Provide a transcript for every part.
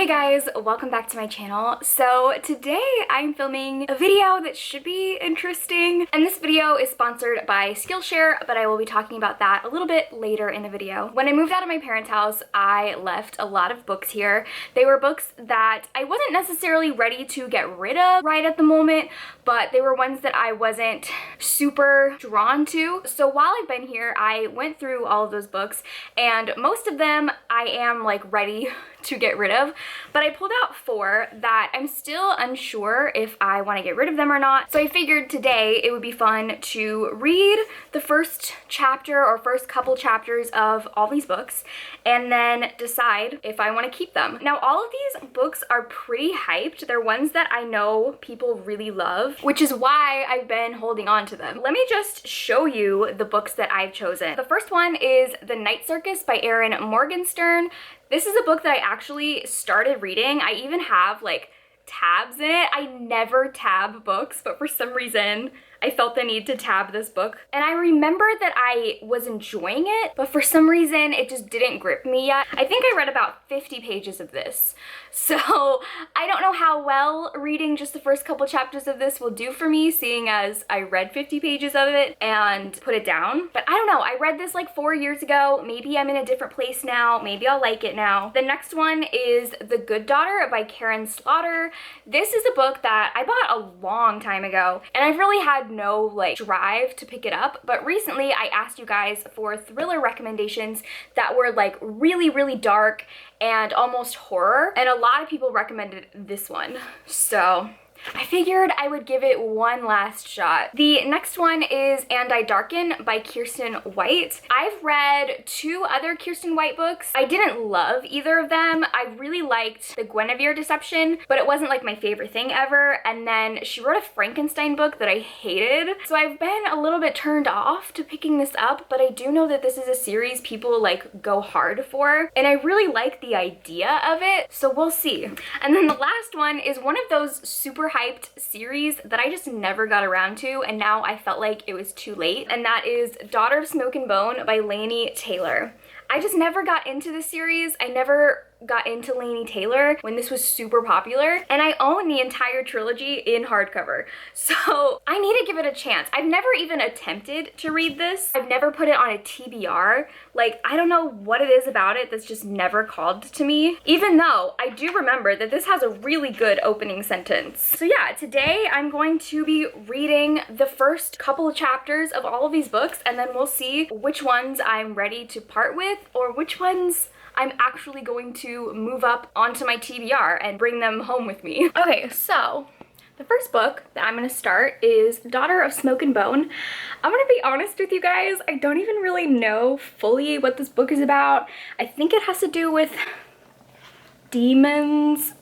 Hey guys, welcome back to my channel. So today I'm filming a video that should be interesting, and this video is sponsored by Skillshare, but I will be talking about that a little bit later in the video. When I moved out of my parents' house, I left a lot of books here. They were books that I wasn't necessarily ready to get rid of right at the moment, but they were ones that I wasn't super drawn to. So while I've been here, I went through all of those books, and most of them I am like ready to get rid of, but I pulled out 4 that I'm still unsure if I want to get rid of them or not. So I figured today it would be fun to read the first chapter or first couple chapters of all these books and then decide if I want to keep them. Now, all of these books are pretty hyped. They're ones that I know people really love, which is why I've been holding on to them. Let me just show you the books that I've chosen. The first one is The Night Circus by Erin Morgenstern. This is a book that I actually started reading. I even have like tabs in it. I never tab books, but for some reason I felt the need to tab this book. And I remember that I was enjoying it, but for some reason it just didn't grip me yet. I think I read about 50 pages of this. So I don't know how well reading just the first couple chapters of this will do for me, seeing as I read 50 pages of it and put it down. But I don't know, I read this like 4 years ago. Maybe I'm in a different place now. Maybe I'll like it now. The next one is The Good Daughter by Karen Slaughter. This is a book that I bought a long time ago, and I've really had no like drive to pick it up, but recently I asked you guys for thriller recommendations that were like really dark and almost horror, and a lot of people recommended this one, so I figured I would give it one last shot. The next one is And I Darken by Kiersten White. I've read 2 other Kiersten White books. I didn't love either of them. I really liked The Guinevere Deception, but it wasn't like my favorite thing ever. And then she wrote a Frankenstein book that I hated. So I've been a little bit turned off to picking this up, but I do know that this is a series people like go hard for, and I really like the idea of it, so we'll see. And then the last one is one of those super hyped series that I just never got around to, and now I felt like it was too late, and that is Daughter of Smoke and Bone by Laini Taylor. I just never got into this series. I never got into Laini Taylor when this was super popular, and I own the entire trilogy in hardcover, so I need to give it a chance. I've never even attempted to read this. I've never put it on a TBR. Like, I don't know what it is about it that's just never called to me, even though I do remember that this has a really good opening sentence. So yeah, today I'm going to be reading the first couple of chapters of all of these books, and then we'll see which ones I'm ready to part with or which ones I'm actually going to move up onto my TBR and bring them home with me. Okay, so the first book that I'm gonna start is Daughter of Smoke and Bone. I'm gonna be honest with you guys, I don't even really know fully what this book is about. I think it has to do with demons.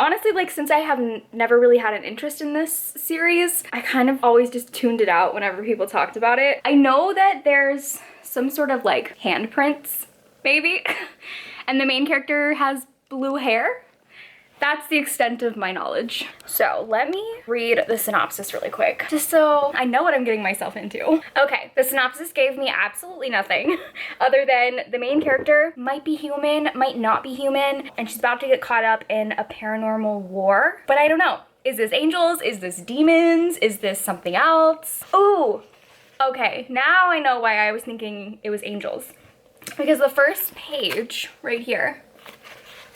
Honestly, like, since I have never really had an interest in this series, I kind of always just tuned it out whenever people talked about it. I know that there's some sort of like handprints, maybe, and the main character has blue hair. That's the extent of my knowledge. So let me read the synopsis really quick, just so I know what I'm getting myself into. Okay, the synopsis gave me absolutely nothing other than the main character might be human, might not be human, and she's about to get caught up in a paranormal war. But I don't know. Is this angels? Is this demons? Is this something else? Ooh, okay, now I know why I was thinking it was angels. Because the first page right here,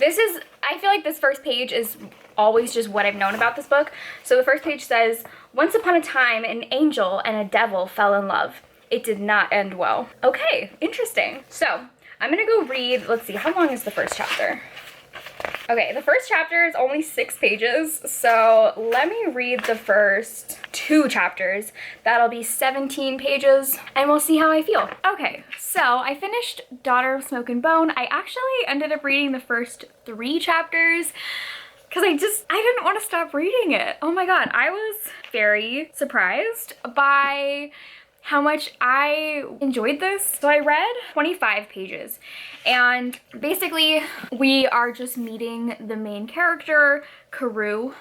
I feel like this first page is always just what I've known about this book. So the first page says, once upon a time, an angel and a devil fell in love. It did not end well. Okay, interesting. So I'm gonna go read, let's see, how long is the first chapter? Okay, the first chapter is only 6 pages, so let me read the first 2 chapters. That'll be 17 pages, and we'll see how I feel. Okay, so I finished Daughter of Smoke and Bone. I actually ended up reading the first 3 chapters because I didn't want to stop reading it. Oh my god, I was very surprised by how much I enjoyed this. So I read 25 pages, and basically we are just meeting the main character, Carew.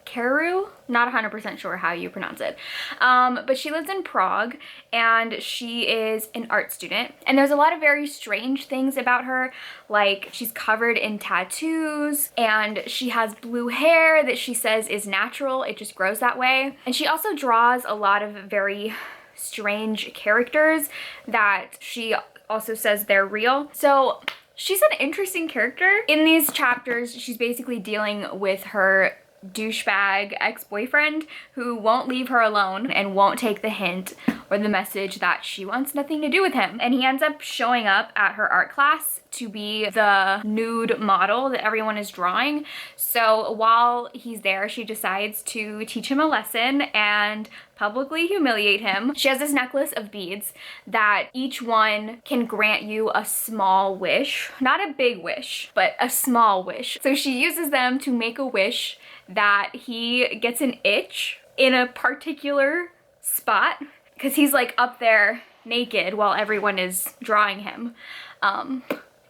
Karu, not 100% sure how you pronounce it, but she lives in Prague and she is an art student, and there's a lot of very strange things about her, like she's covered in tattoos and she has blue hair that she says is natural, it just grows that way, and she also draws a lot of very strange characters that she also says they're real. So she's an interesting character. In these chapters, she's basically dealing with her douchebag ex-boyfriend who won't leave her alone and won't take the hint or the message that she wants nothing to do with him. And he ends up showing up at her art class to be the nude model that everyone is drawing. So while he's there, she decides to teach him a lesson and publicly humiliate him. She has this necklace of beads that each one can grant you a small wish, not a big wish, but a small wish. So she uses them to make a wish that he gets an itch in a particular spot because he's like up there naked while everyone is drawing him.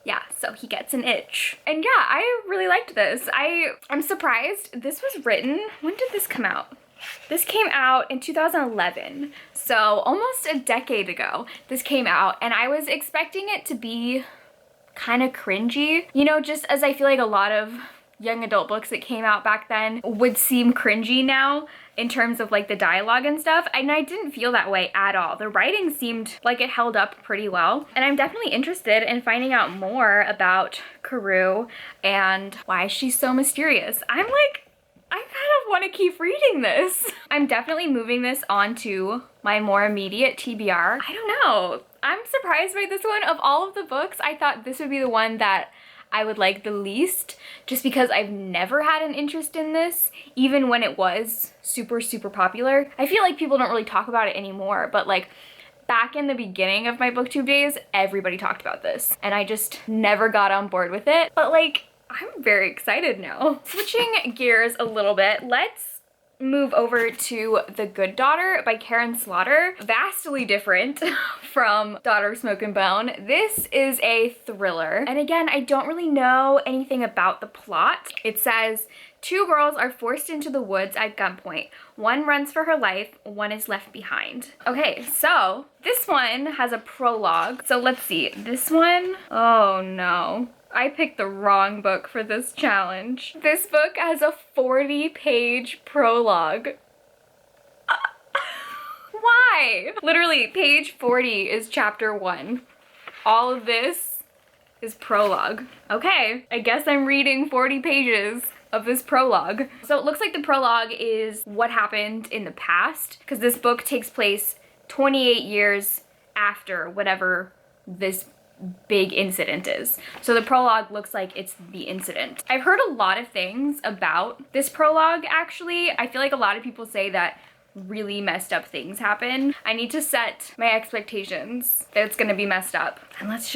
Yeah, so he gets an itch. And yeah, I really liked this. I'm surprised this was written, when did this come out? This came out in 2011, so almost a decade ago this came out, and I was expecting it to be kind of cringy, you know, just as I feel like a lot of young adult books that came out back then would seem cringy now in terms of like the dialogue and stuff, and I didn't feel that way at all. The writing seemed like it held up pretty well, and I'm definitely interested in finding out more about Karu and why she's so mysterious. I kind of want to keep reading this. I'm definitely moving this onto my more immediate TBR. I don't know. I'm surprised by this one. Of all of the books, I thought this would be the one that I would like the least, just because I've never had an interest in this, even when it was super, super popular. I feel like people don't really talk about it anymore, but like back in the beginning of my booktube days, everybody talked about this, and I just never got on board with it. But like, I'm very excited now. Switching gears a little bit, let's move over to The Good Daughter by Karen Slaughter. Vastly different from Daughter of Smoke and Bone. This is a thriller. And again, I don't really know anything about the plot. It says, 2 girls are forced into the woods at gunpoint. One runs for her life, one is left behind. Okay, so this one has a prologue. So let's see, this one, oh no. I picked the wrong book for this challenge. This book has a 40-page prologue. Why? Literally, page 40 is chapter 1. All of this is prologue. Okay, I guess I'm reading 40 pages of this prologue. So it looks like the prologue is what happened in the past, because this book takes place 28 years after whatever this big incident is. So the prologue looks like it's the incident. I've heard a lot of things about this prologue, actually. I feel like a lot of people say that really messed up things happen. I need to set my expectations that it's gonna be messed up. And let's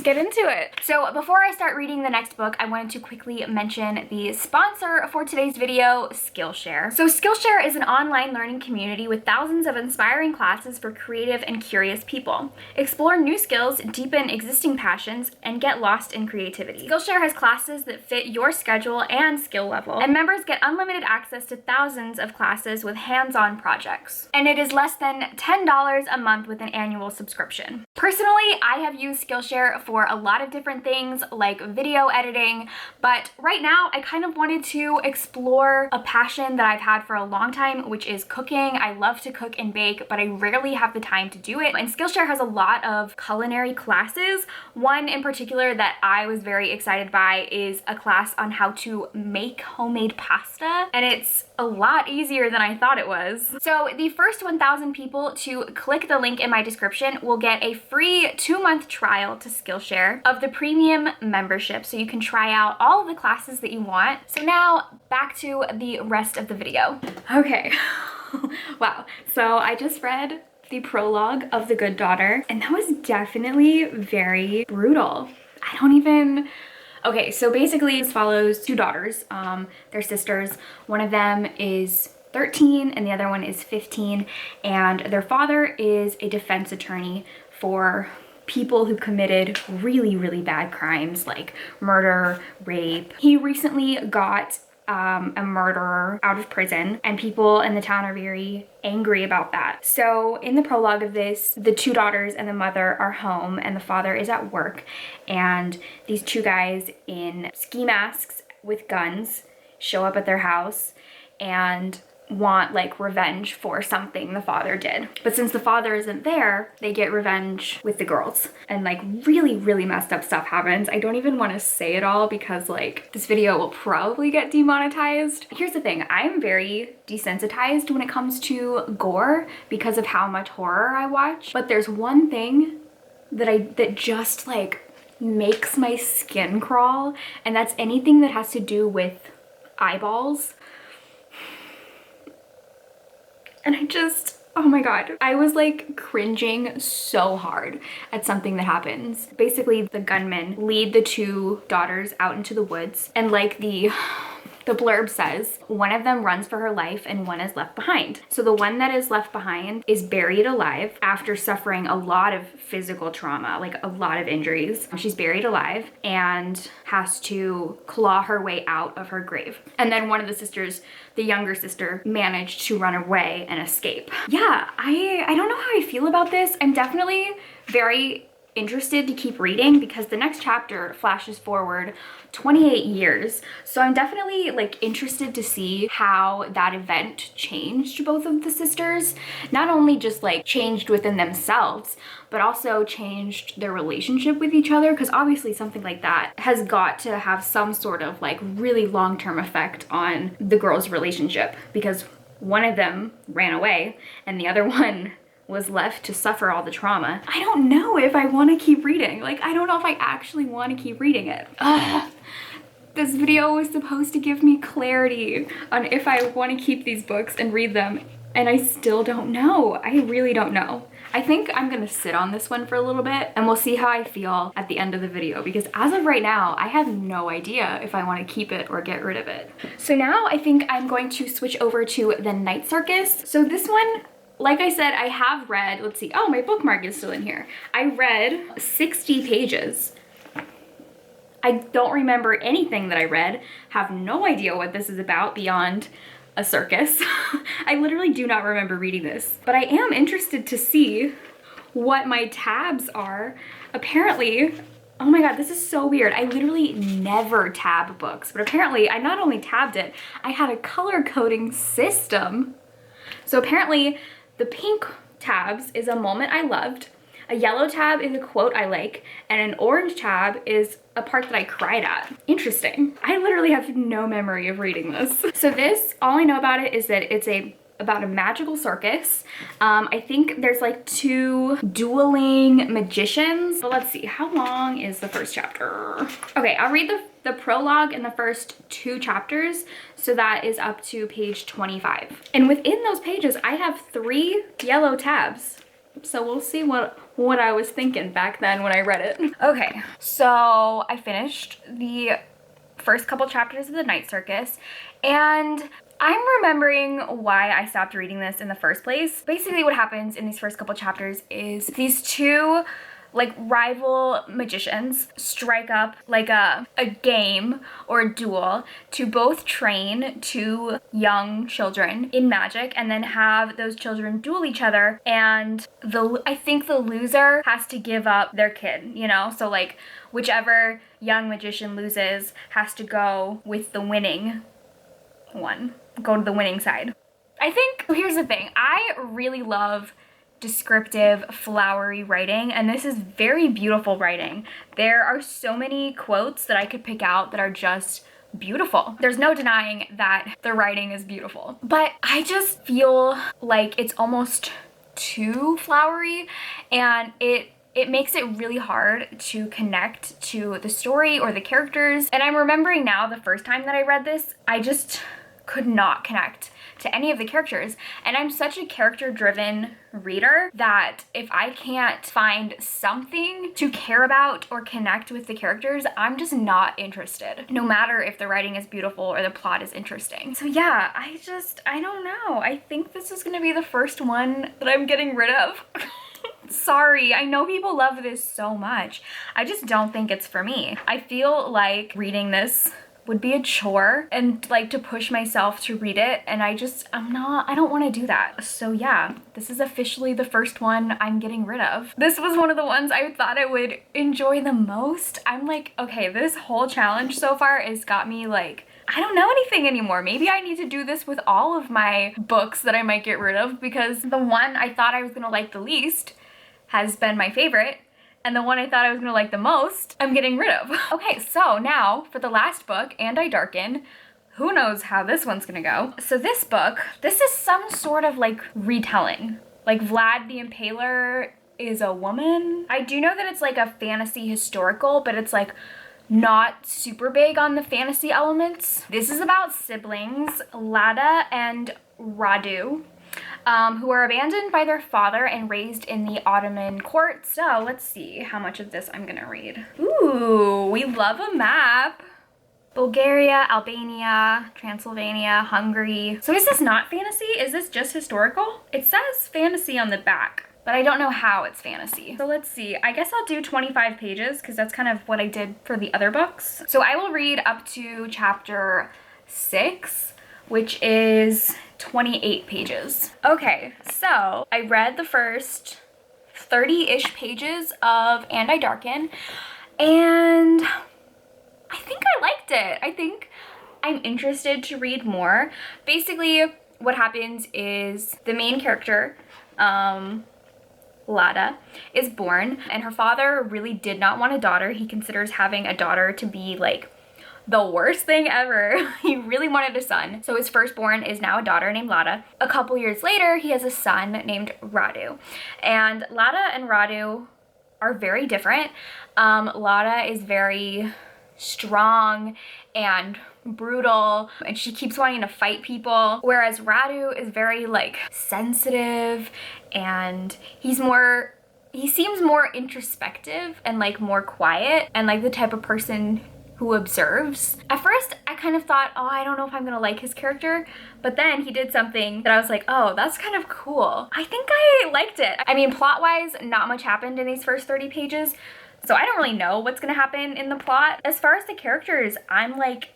get into it. So before I start reading the next book, I wanted to quickly mention the sponsor for today's video, Skillshare. So Skillshare is an online learning community with thousands of inspiring classes for creative and curious people. Explore new skills, deepen existing passions, and get lost in creativity. Skillshare has classes that fit your schedule and skill level, and members get unlimited access to thousands of classes with hands-on projects. And it is less than $10 a month with an annual subscription. Personally, I have used Skillshare for a lot of different things like video editing, but right now I kind of wanted to explore a passion that I've had for a long time, which is cooking. I love to cook and bake, but I rarely have the time to do it. And Skillshare has a lot of culinary classes. One in particular that I was very excited by is a class on how to make homemade pasta, and it's a lot easier than I thought it was. So the first 1,000 people to click the link in my description will get a free 2-month trial to Skillshare of the premium membership, so you can try out all of the classes that you want. So now back to the rest of the video. Okay, wow. So I just read the prologue of The Good Daughter, and that was definitely very brutal. I don't even... Okay, so basically this follows 2 daughters. They're sisters. One of them is 13 and the other one is 15, and their father is a defense attorney for people who committed really, really bad crimes like murder, rape. He recently got a murderer out of prison, and people in the town are very angry about that. So in the prologue of this, the two daughters and the mother are home and the father is at work, and these two guys in ski masks with guns show up at their house and want like revenge for something the father did. But since the father isn't there, they get revenge with the girls, and like really messed up stuff happens. I don't even want to say it all because like this video will probably get demonetized. Here's the thing, I'm very desensitized when it comes to gore because of how much horror I watch, but there's one thing that just like makes my skin crawl, and that's anything that has to do with eyeballs. And I just, oh my God, I was like cringing so hard at something that happens. Basically, the gunmen lead the two daughters out into the woods, and like the blurb says, one of them runs for her life and one is left behind. So the one that is left behind is buried alive after suffering a lot of physical trauma, like a lot of injuries. She's buried alive and has to claw her way out of her grave. And then one of the sisters, the younger sister, managed to run away and escape. Yeah, I don't know how I feel about this. I'm definitely very interested to keep reading because the next chapter flashes forward 28 years. So I'm definitely like interested to see how that event changed both of the sisters. Not only just like changed within themselves, but also changed their relationship with each other, because obviously something like that has got to have some sort of like really long-term effect on the girls' relationship, because one of them ran away and the other one was left to suffer all the trauma. I don't know if I want to keep reading. Like, I don't know if I actually want to keep reading it. Ugh. This video was supposed to give me clarity on if I want to keep these books and read them, and I still don't know. I really don't know. I think I'm gonna sit on this one for a little bit and we'll see how I feel at the end of the video, because as of right now, I have no idea if I want to keep it or get rid of it. So now I think I'm going to switch over to the Night Circus. So this one, like I said, I have read, let's see, oh, my bookmark is still in here. I read 60 pages. I don't remember anything that I read, have no idea what this is about beyond a circus. I literally do not remember reading this, but I am interested to see what my tabs are. Apparently, oh my God, this is so weird. I literally never tab books, but apparently I not only tabbed it, I had a color coding system. So apparently, the pink tabs is a moment I loved, a yellow tab is a quote I like, and an orange tab is a part that I cried at. Interesting. I literally have no memory of reading this. So this, all I know about it is that it's about a magical circus. I think there's like two dueling magicians, but let's see, how long is the first chapter? Okay, I'll read the prologue in the first 2 chapters, so that is up to page 25. And within those pages, I have 3 yellow tabs. So we'll see what I was thinking back then when I read it. Okay, so I finished the first couple chapters of the Night Circus, and I'm remembering why I stopped reading this in the first place. Basically what happens in these first couple chapters is these two like rival magicians strike up like a game or a duel to both train 2 young children in magic and then have those children duel each other, and I think the loser has to give up their kid, you know? So like whichever young magician loses has to go with the winning one, go to the winning side. I think, here's the thing, I really love descriptive, flowery writing, and this is very beautiful writing. There are so many quotes that I could pick out that are just beautiful. There's no denying that the writing is beautiful, but I just feel like it's almost too flowery, and it makes it really hard to connect to the story or the characters. And I'm remembering now the first time that I read this, I just could not connect to any of the characters. And I'm such a character-driven reader that if I can't find something to care about or connect with the characters, I'm just not interested, no matter if the writing is beautiful or the plot is interesting. So yeah, I don't know. I think this is gonna be the first one that I'm getting rid of. Sorry, I know people love this so much. I just don't think it's for me. I feel like reading this would be a chore and like to push myself to read it, and I don't want to do that. So yeah, this is officially the first one I'm getting rid of. This was one of the ones I thought I would enjoy the most. I'm like, okay, this whole challenge so far has got me like, I don't know anything anymore. Maybe I need to do this with all of my books that I might get rid of, because the one I thought I was gonna like the least has been my favorite, and the one I thought I was gonna like the most, I'm getting rid of. Okay, so now for the last book, And I Darken. Who knows how this one's gonna go. So this book, this is some sort of like retelling. Like Vlad the Impaler is a woman. I do know that it's like a fantasy historical, but it's like not super big on the fantasy elements. This is about siblings, Lada and Radu, who are abandoned by their father and raised in the Ottoman court. So let's see how much of this I'm gonna read. Ooh, we love a map. Bulgaria, Albania, Transylvania, Hungary. So is this not fantasy? Is this just historical? It says fantasy on the back, but I don't know how it's fantasy. So let's see, I guess I'll do 25 pages because that's kind of what I did for the other books. So I will read up to chapter 6, which is 28 pages. Okay, so I read the first 30-ish pages of And I Darken, and I think I liked it. I think I'm interested to read more. Basically, what happens is the main character, Lada, is born, and her father really did not want a daughter. He considers having a daughter to be like the worst thing ever. He really wanted a son. So his firstborn is now a daughter named Lada. A couple years later, he has a son named Radu. And Lada and Radu are very different. Lada is very strong and brutal, and she keeps wanting to fight people, whereas Radu is very like sensitive, and he seems more introspective and like more quiet, and like the type of person who observes. At first I kind of thought, oh, I don't know if I'm gonna like his character, but then he did something that I was like, oh, that's kind of cool. I think I liked it. I mean, plot-wise, not much happened in these first 30 pages, so I don't really know what's gonna happen in the plot. As far as the characters, I'm like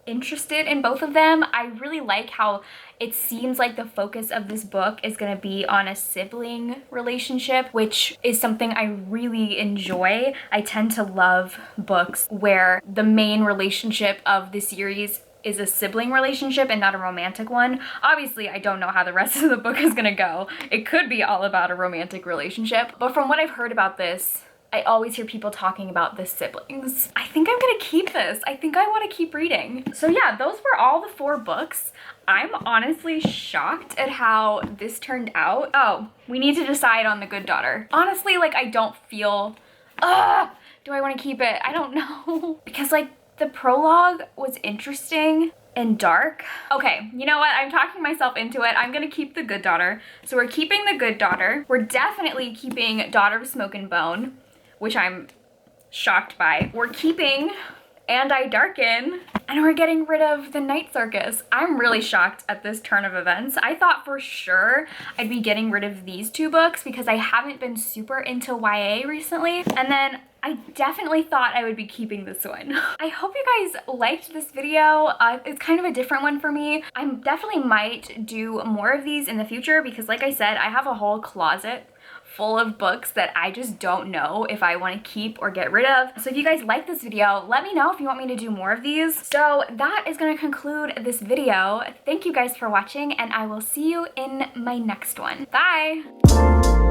interested in both of them. I really like how it seems like the focus of this book is gonna be on a sibling relationship, which is something I really enjoy. I tend to love books where the main relationship of the series is a sibling relationship and not a romantic one. Obviously, I don't know how the rest of the book is gonna go. It could be all about a romantic relationship, but from what I've heard about this, I always hear people talking about the siblings. I think I'm gonna keep this. I think I wanna keep reading. So yeah, those were all the 4 books. I'm honestly shocked at how this turned out. Oh, we need to decide on The Good Daughter. Honestly, like I don't feel, do I wanna keep it? I don't know. Because like the prologue was interesting and dark. Okay, you know what? I'm talking myself into it. I'm gonna keep The Good Daughter. So we're keeping The Good Daughter. We're definitely keeping Daughter of Smoke and Bone, which I'm shocked by. We're keeping And I Darken, and we're getting rid of the Night Circus. I'm really shocked at this turn of events. I thought for sure I'd be getting rid of these 2 books because I haven't been super into YA recently, and then I definitely thought I would be keeping this one. I hope you guys liked this video. It's kind of a different one for me. I definitely might do more of these in the future because like I said, I have a whole closet full of books that I just don't know if I want to keep or get rid of. So if you guys like this video, let me know if you want me to do more of these. So that is going to conclude this video. Thank you guys for watching, and I will see you in my next one. Bye!